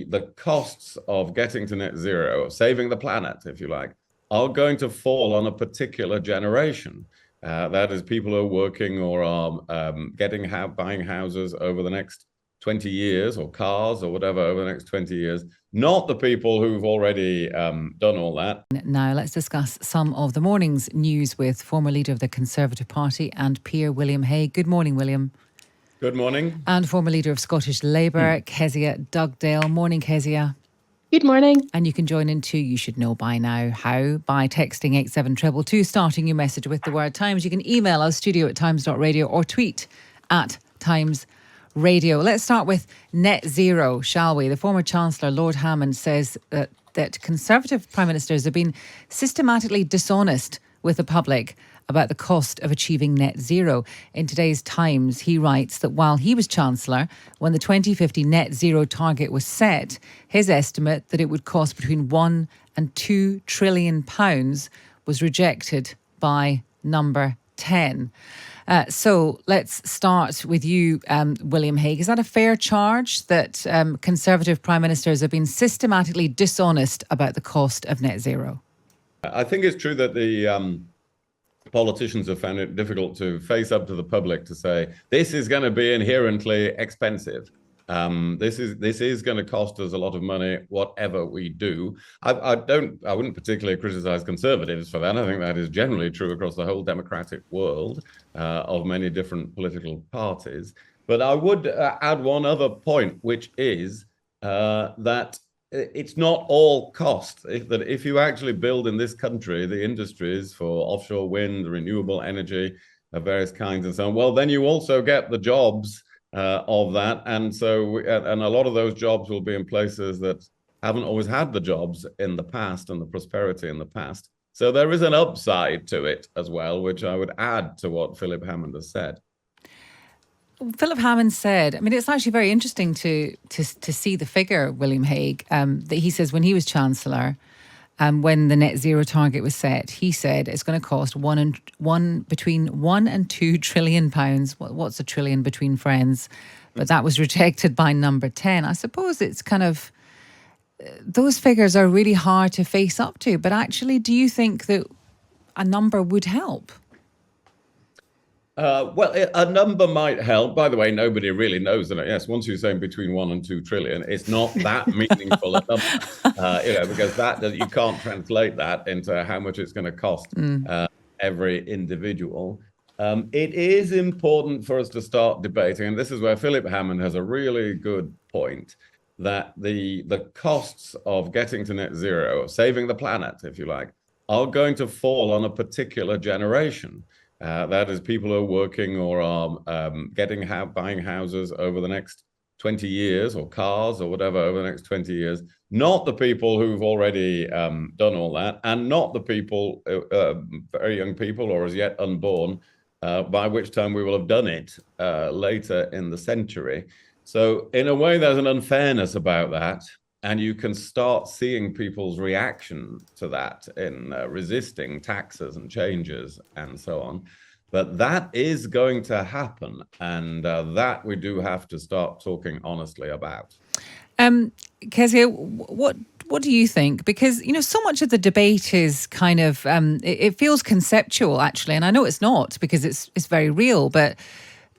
the costs of getting to net zero, of saving the planet, if you like, are going to fall on a particular generation. That is, people who are working or are buying houses over the next 20 years, or cars or whatever over the next 20 years, not the people who've already done all that. Now let's discuss some of the morning's news with former leader of the Conservative Party and peer William Hague. Good morning, William. Good morning. And former leader of Scottish Labour, Kezia Dugdale. Morning, Kezia. Good morning. And you can join in too, you should know by now how, by texting 87222, starting your message with the word Times. You can email us, studio@times.radio, or tweet @timesradio. Let's start with net zero, shall we? The former Chancellor, Lord Hammond, says that Conservative Prime Ministers have been systematically dishonest with the public about the cost of achieving net zero. In today's Times, he writes that while he was Chancellor, when the 2050 net zero target was set, his estimate that it would cost between £1 and £2 trillion was rejected by number 10. So let's start with you, William Hague. Is that a fair charge that Conservative Prime Ministers have been systematically dishonest about the cost of net zero? I think it's true that the politicians have found it difficult to face up to the public to say, this is going to be inherently expensive. This is going to cost us a lot of money, whatever we do. I wouldn't particularly criticize Conservatives for that. I think that is generally true across the whole democratic world of many different political parties. But I would add one other point, which is that it's not all cost. If you actually build in this country the industries for offshore wind, renewable energy of various kinds and so on, well, then you also get the jobs of that. And so, and a lot of those jobs will be in places that haven't always had the jobs in the past and the prosperity in the past. So there is an upside to it as well, which I would add to what Philip Hammond has said. Philip Hammond said, I mean, it's actually very interesting to see the figure, William Hague, that he says when he was Chancellor, when the net zero target was set, he said it's going to cost between £1 and £2 trillion. What's a trillion between friends? But that was rejected by number 10. I suppose it's kind of, those figures are really hard to face up to. But actually, do you think that a number would help? Well, a number might help. By the way, nobody really knows that. Yes, once you're saying between 1 and 2 trillion, it's not that meaningful a number, because that you can't translate that into how much it's going to cost every individual. It is important for us to start debating, and this is where Philip Hammond has a really good point, that the costs of getting to net zero, of saving the planet, if you like, are going to fall on a particular generation. That is, people who are working or are buying houses over the next 20 years, or cars or whatever over the next 20 years, not the people who've already done all that, and not the people, very young people or as yet unborn, by which time we will have done it later in the century. So in a way, there's an unfairness about that. And you can start seeing people's reaction to that in resisting taxes and changes and so on. But that is going to happen. And that we do have to start talking honestly about. Kezia, what do you think? Because, you know, so much of the debate is kind of, it feels conceptual, actually. And I know it's not, because it's very real. But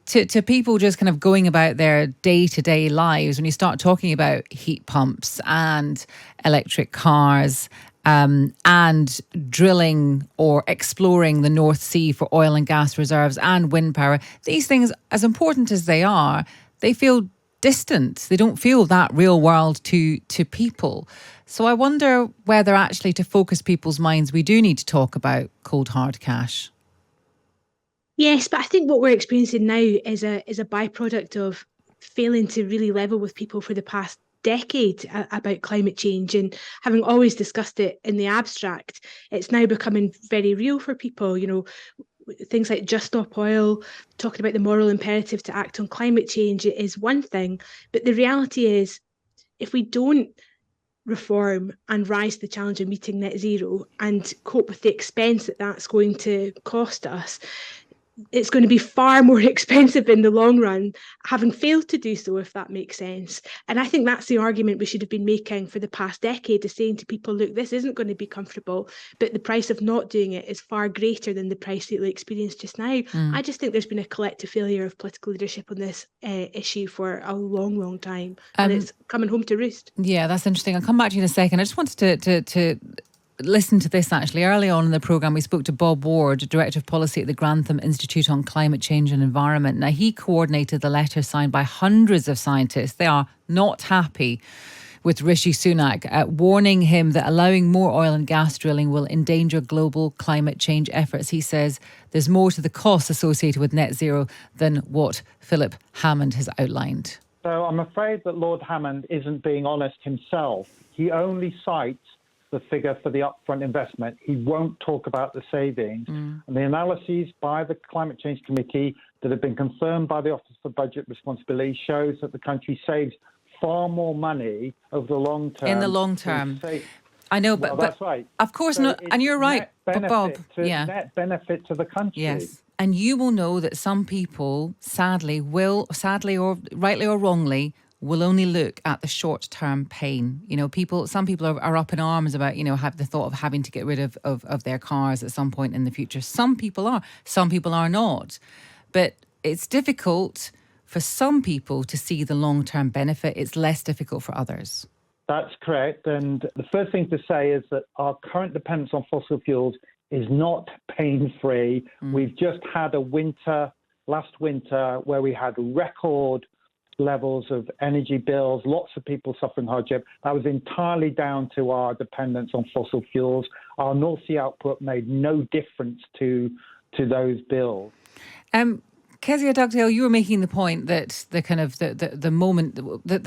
to people just kind of going about their day-to-day lives, when you start talking about heat pumps and electric cars and drilling or exploring the North Sea for oil and gas reserves and wind power, these things, as important as they are, they feel distant. They don't feel that real world to people. So I wonder whether actually, to focus people's minds, we do need to talk about cold hard cash. Yes, but I think what we're experiencing now is a byproduct of failing to really level with people for the past decade about climate change, and having always discussed it in the abstract, it's now becoming very real for people. You know, things like Just Stop Oil, talking about the moral imperative to act on climate change is one thing, but the reality is, if we don't reform and rise to the challenge of meeting net zero and cope with the expense that that's going to cost us, it's going to be far more expensive in the long run, having failed to do so, if that makes sense. And I think that's the argument we should have been making for the past decade, is saying to people, look, this isn't going to be comfortable, but the price of not doing it is far greater than the price that you'll experience just now. I just think there's been a collective failure of political leadership on this issue for a long, long time. And it's coming home to roost. Yeah, that's interesting. I'll come back to you in a second. I just wanted to listen to this actually. Early on in the programme, we spoke to Bob Ward, Director of Policy at the Grantham Institute on Climate Change and Environment. Now, he coordinated the letter signed by hundreds of scientists. They are not happy with Rishi Sunak, warning him that allowing more oil and gas drilling will endanger global climate change efforts. He says there's more to the costs associated with net zero than what Philip Hammond has outlined. So I'm afraid that Lord Hammond isn't being honest himself. He only cites the figure for the upfront investment. He won't talk about the savings. And the analyses by the Climate Change Committee that have been confirmed by the Office for Budget Responsibility shows that the country saves far more money over the long term. In the long term. I know, but that's right. Of course, so not, and you're right, but Bob. Net benefit to the country. Yes. And you will know that some people, sadly or rightly or wrongly, will only look at the short-term pain. You know, some people are up in arms about, have the thought of having to get rid of their cars at some point in the future. Some people are not. But it's difficult for some people to see the long-term benefit. It's less difficult for others. That's correct. And the first thing to say is that our current dependence on fossil fuels is not pain-free. We've just had last winter, where we had record levels of energy bills, lots of people suffering hardship. That was entirely down to our dependence on fossil fuels. Our North Sea output made no difference to those bills. Kezia Dugdale, you were making the point that the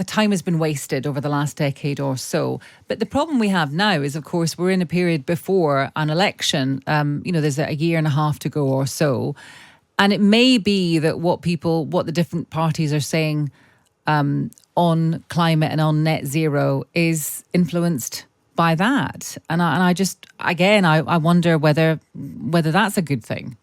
time has been wasted over the last decade or so. But the problem we have now is, of course, we're in a period before an election. There's a year and a half to go or so. And it may be that what the different parties are saying on climate and on net zero is influenced by that. And I wonder whether that's a good thing.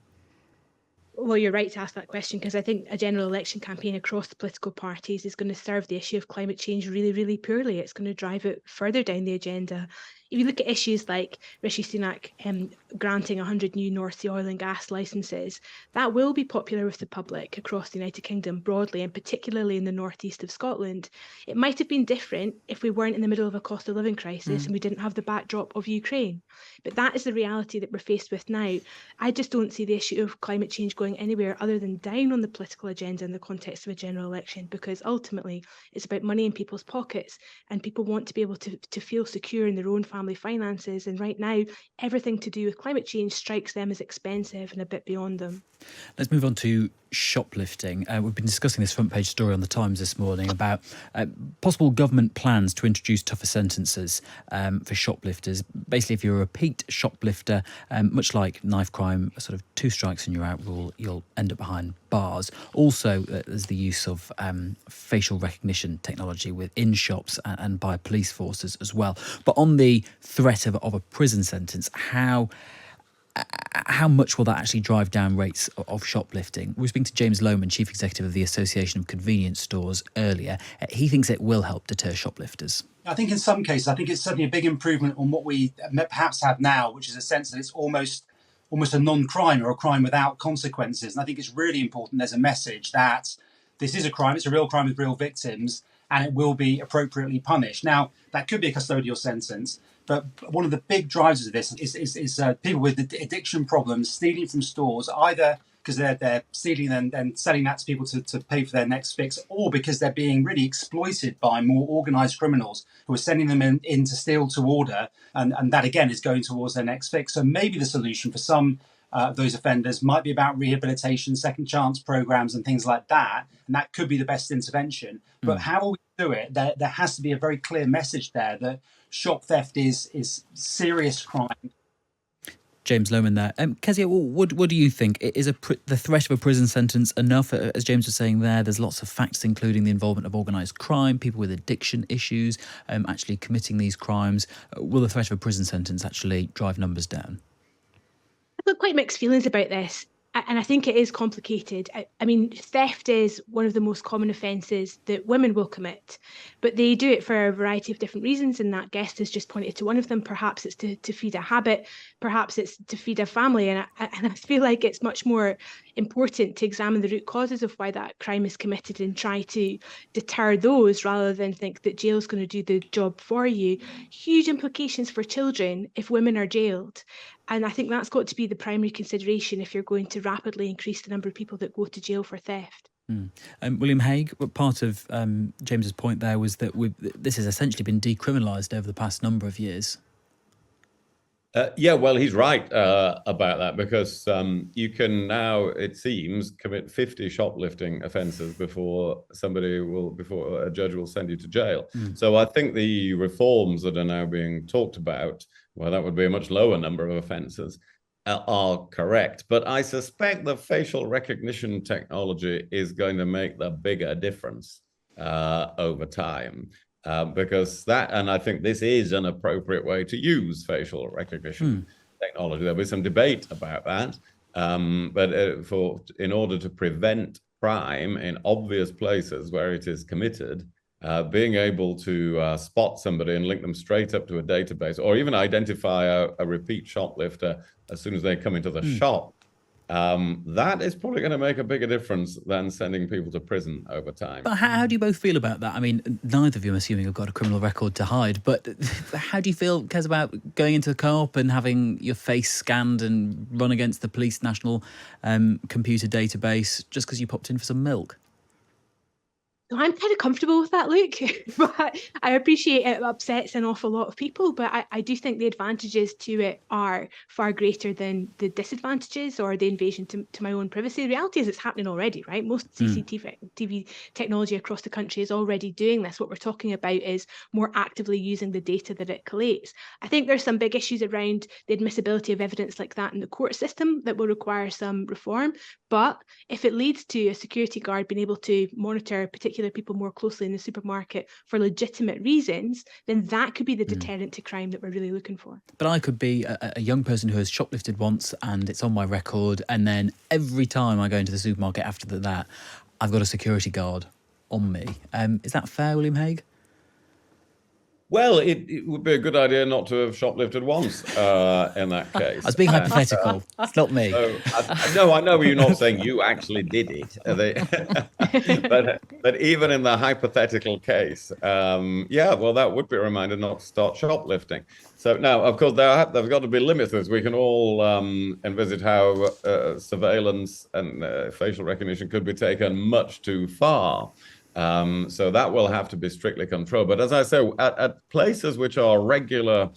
Well, you're right to ask that question, because I think a general election campaign across the political parties is going to serve the issue of climate change really, really poorly. It's going to drive it further down the agenda. If you look at issues like Rishi Sunak granting 100 new North Sea oil and gas licences, that will be popular with the public across the United Kingdom broadly, and particularly in the northeast of Scotland. It might have been different if we weren't in the middle of a cost of living crisis and we didn't have the backdrop of Ukraine. But that is the reality that we're faced with now. I just don't see the issue of climate change going anywhere other than down on the political agenda in the context of a general election, because ultimately it's about money in people's pockets, and people want to be able to feel secure in their own family finances. And right now, everything to do with climate change strikes them as expensive and a bit beyond them. Let's move on to shoplifting. We've been discussing this front page story on the Times this morning about possible government plans to introduce tougher sentences for shoplifters. Basically, if you're a repeat shoplifter, much like knife crime, a sort of 2 strikes and you're out rule, you'll end up behind bars. Also, there's the use of facial recognition technology within shops and by police forces as well. But on the threat of a prison sentence, how much will that actually drive down rates of shoplifting? We were speaking to James Lohman, Chief Executive of the Association of Convenience Stores, earlier. He thinks it will help deter shoplifters. I think in some cases, I think it's certainly a big improvement on what we perhaps have now, which is a sense that it's almost a non-crime or a crime without consequences. And I think it's really important there's a message that this is a crime, it's a real crime with real victims, and it will be appropriately punished. Now, that could be a custodial sentence, but one of the big drivers of this is people with addiction problems stealing from stores, either because they're stealing and selling that to people to pay for their next fix, or because they're being really exploited by more organised criminals who are sending them in to steal to order, and that again is going towards their next fix. So maybe the solution for some of those offenders might be about rehabilitation, second chance programs and things like that, and that could be the best intervention. But how will we do it? There has to be a very clear message there that shop theft is serious crime. James Lohman there. Kezia, what do you think? Is the threat of a prison sentence enough? As James was saying there's lots of factors, including the involvement of organised crime, people with addiction issues, actually committing these crimes. Will the threat of a prison sentence actually drive numbers down? I've got quite mixed feelings about this. And I think it is complicated. I mean, theft is one of the most common offences that women will commit, but they do it for a variety of different reasons. And that guest has just pointed to one of them. Perhaps it's to feed a habit, perhaps it's to feed a family. And I feel like it's much more important to examine the root causes of why that crime is committed and try to deter those rather than think that jail's going to do the job for you. Huge implications for children if women are jailed. And I think that's got to be the primary consideration if you're going to rapidly increase the number of people that go to jail for theft. William Hague, part of James's point there was that this has essentially been decriminalised over the past number of years. Yeah, well, he's right about that, because you can now, it seems, commit 50 shoplifting offences before a judge will send you to jail. So I think the reforms that are now being talked about, well, that would be a much lower number of offences, are correct. But I suspect the facial recognition technology is going to make the bigger difference over time. Because that, and I think this is an appropriate way to use facial recognition technology. There'll be some debate about that, but in order to prevent crime in obvious places where it is committed, being able to spot somebody and link them straight up to a database, or even identify a repeat shoplifter as soon as they come into the shop, that is probably going to make a bigger difference than sending people to prison over time. But how do you both feel about that? I mean, neither of you, I'm assuming, have got a criminal record to hide, but how do you feel, Kez, about going into the co-op and having your face scanned and run against the police national computer database just because you popped in for some milk? So I'm kind of comfortable with that, Luke, but I appreciate it upsets an awful lot of people, but I do think the advantages to it are far greater than the disadvantages or the invasion to my own privacy. The reality is it's happening already, right? Most CCTV technology across the country is already doing this. What we're talking about is more actively using the data that it collates. I think there's some big issues around the admissibility of evidence like that in the court system that will require some reform, but if it leads to a security guard being able to monitor particular people more closely in the supermarket for legitimate reasons, then that could be the deterrent to crime that we're really looking for. But I could be a young person who has shoplifted once and it's on my record, and then every time I go into the supermarket after that, I've got a security guard on me. Is that fair, William Hague? Well, it would be a good idea not to have shoplifted once in that case. I was being hypothetical. It's not me. No, I know you're not saying you actually did it. But even in the hypothetical case, well, that would be a reminder not to start shoplifting. So now, of course, there's got to be limits. We can all envisage how surveillance and facial recognition could be taken much too far. So that will have to be strictly controlled. But as I say, at places which are regular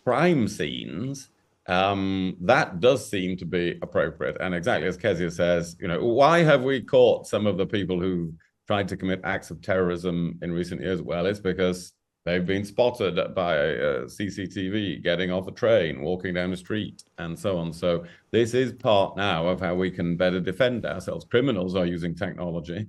crime scenes, that does seem to be appropriate. And exactly as Kezia says, why have we caught some of the people who tried to commit acts of terrorism in recent years? Well, it's because they've been spotted by CCTV getting off a train, walking down the street, and so on. So this is part now of how we can better defend ourselves. Criminals are using technology.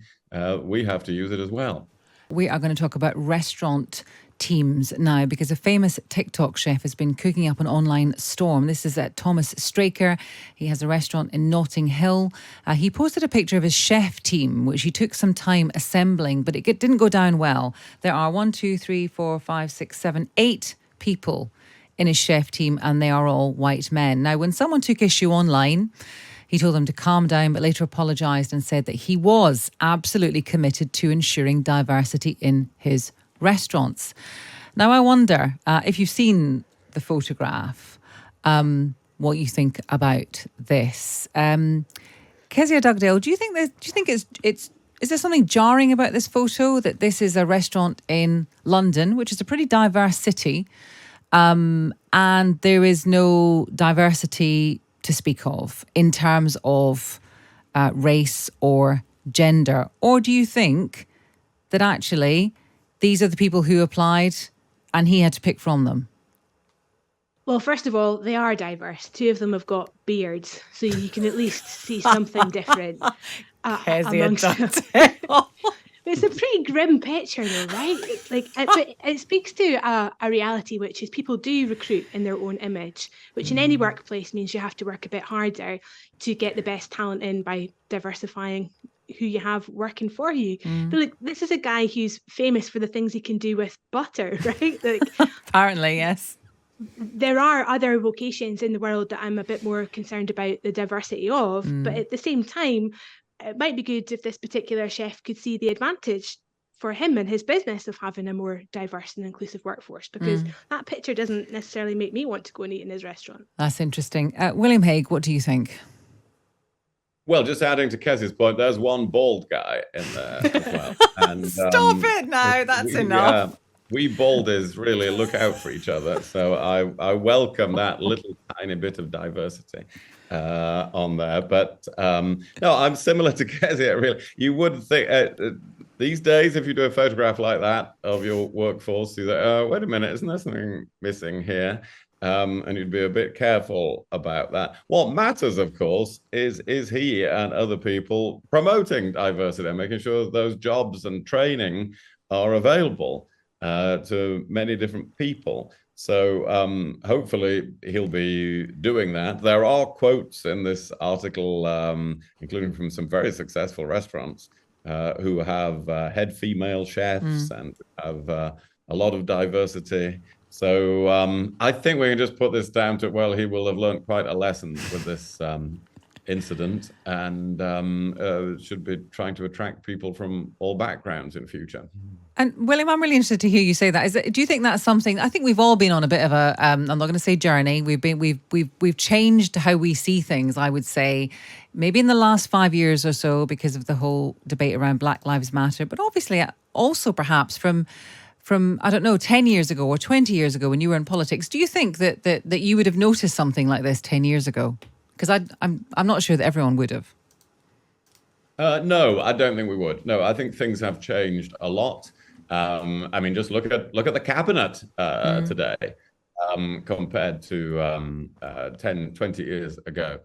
We have to use it as well. We are going to talk about restaurant teams now, because a famous TikTok chef has been cooking up an online storm. This is Thomas Straker. He has a restaurant in Notting Hill. He posted a picture of his chef team, which he took some time assembling, but it didn't go down well. There are 8 people in his chef team, and they are all white men. Now, when someone took issue online, he told them to calm down, but later apologised and said that he was absolutely committed to ensuring diversity in his restaurants. Now, I wonder if you've seen the photograph, what you think about this. Kezia Dugdale, do you think is there something jarring about this photo, that this is a restaurant in London, which is a pretty diverse city, and there is no diversity to speak of in terms of race or gender? Or do you think that actually these are the people who applied and he had to pick from them? Well, first of all, they are diverse. 2 of them have got beards, so you can at least see something different amongst them. It's a pretty grim picture, though, right? But it speaks to a reality, which is people do recruit in their own image, which in any workplace means you have to work a bit harder to get the best talent in by diversifying who you have working for you. But like, this is a guy who's famous for the things he can do with butter, right? Like, Apparently, yes. there are other vocations in the world that I'm a bit more concerned about the diversity of, but at the same time, it might be good if this particular chef could see the advantage for him and his business of having a more diverse and inclusive workforce, because that picture doesn't necessarily make me want to go and eat in his restaurant. That's interesting. William Hague, what do you think? Well, just adding to Kezzy's point, there's one bald guy in there as well. And, Stop it now, that's enough. We baldies really look out for each other. So I welcome that little tiny bit of diversity on there. But no, I'm similar to Kezzy, really. You would think these days, if you do a photograph like that of your workforce, you say, wait a minute, isn't there something missing here? And you'd be a bit careful about that. What matters, of course, is he and other people promoting diversity and making sure that those jobs and training are available to many different people. So hopefully he'll be doing that. There are quotes in this article, including from some very successful restaurants who have head female chefs and have a lot of diversity. So I think we can just put this down to, well, he will have learned quite a lesson with this incident, and should be trying to attract people from all backgrounds in future. And William, I'm really interested to hear you say that. Do you think that's something? I think we've all been on a bit of a. I'm not going to say journey. We've changed how we see things. I would say, maybe in the last 5 years or so, because of the whole debate around Black Lives Matter, but obviously also perhaps from I don't know, 10 years ago or 20 years ago when you were in politics. Do you think that you would have noticed something like this 10 years ago? Because I'm not sure that everyone would have. No, I don't think we would. No, I think things have changed a lot. I mean, just look at the cabinet today compared to 10, 20 years ago.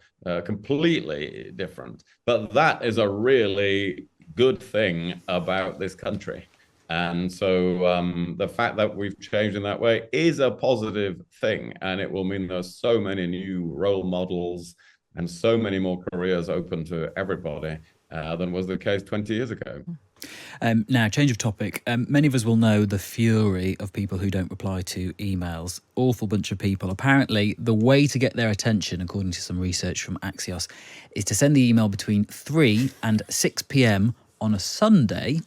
Completely different. But that is a really good thing about this country. And so the fact that we've changed in that way is a positive thing. And it will mean there's so many new role models and so many more careers open to everybody than was the case 20 years ago. Now, change of topic. Many of us will know the fury of people who don't reply to emails. Awful bunch of people. Apparently, the way to get their attention, according to some research from Axios, is to send the email between 3 and 6 p.m. on a Sunday.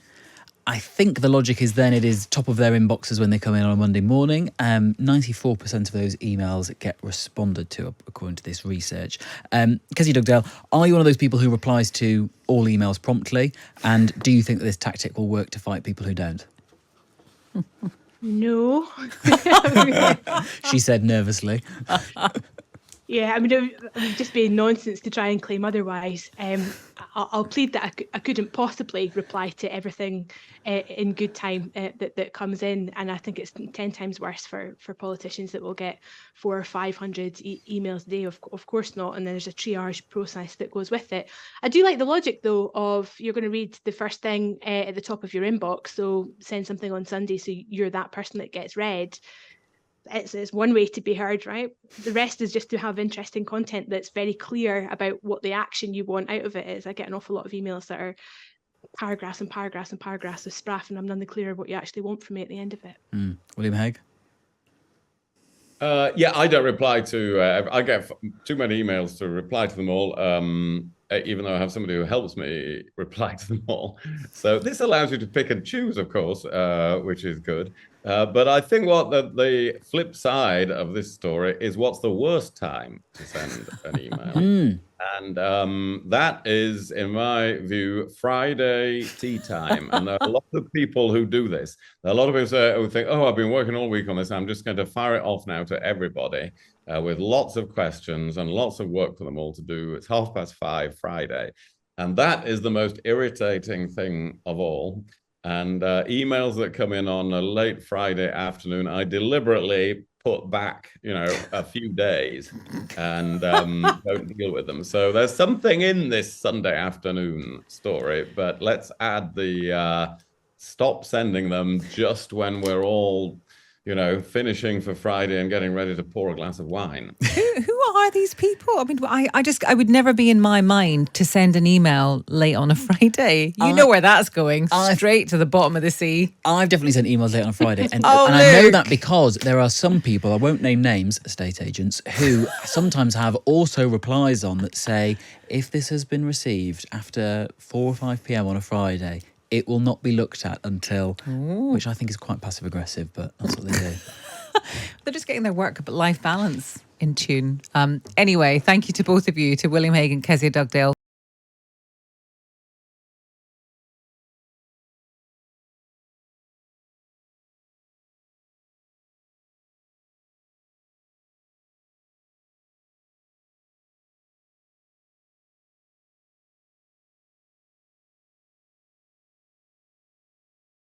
I think the logic is then it is top of their inboxes when they come in on a Monday morning. 94% of those emails get responded to, according to this research. Kezzy Dugdale, are you one of those people who replies to all emails promptly? And do you think that this tactic will work to fight people who don't? No. She said nervously. Yeah, I mean, it would just be nonsense to try and claim otherwise. I'll plead that I couldn't possibly reply to everything in good time that comes in, and I think it's 10 times worse for politicians that will get 400 or 500 emails a day. Of course not, and then there's a triage process that goes with it. I do like the logic though of you're going to read the first thing at the top of your inbox, so send something on Sunday so you're that person that gets read. It's one way to be heard, right? The rest is just to have interesting content that's very clear about what the action you want out of it is. I get an awful lot of emails that are paragraphs and paragraphs and paragraphs of spraff, and I'm none the clearer what you actually want from me at the end of it. William Hague? Yeah, I don't reply to, I get too many emails to reply to them all, even though I have somebody who helps me reply to them all. So this allows you to pick and choose, of course, which is good. But I think what the flip side of this story is what's the worst time to send an email. And that is, in my view, Friday tea time. And there are a lot of people who do this. There are a lot of people who think, oh, I've been working all week on this. I'm just going to fire it off now to everybody with lots of questions and lots of work for them all to do. It's 5:30 Friday. And that is the most irritating thing of all. And emails that come in on a late Friday afternoon, I deliberately put back, a few days and don't deal with them. So there's something in this Sunday afternoon story, but let's add the stop sending them just when we're all, finishing for Friday and getting ready to pour a glass of wine. Who are these people? I mean, I would never be in my mind to send an email late on a Friday. You know where that's going, straight to the bottom of the sea. I've definitely sent emails late on a Friday. And, Oh, and I know Luke. that because there are some people, I won't name names, estate agents, who sometimes have auto replies on that say, if this has been received after 4 or 5 p.m. on a Friday, it will not be looked at until, which I think is quite passive aggressive, but that's what they do. They're just getting their work-life balance in tune. Anyway, thank you to both of you, to William Hague and Kezia Dugdale.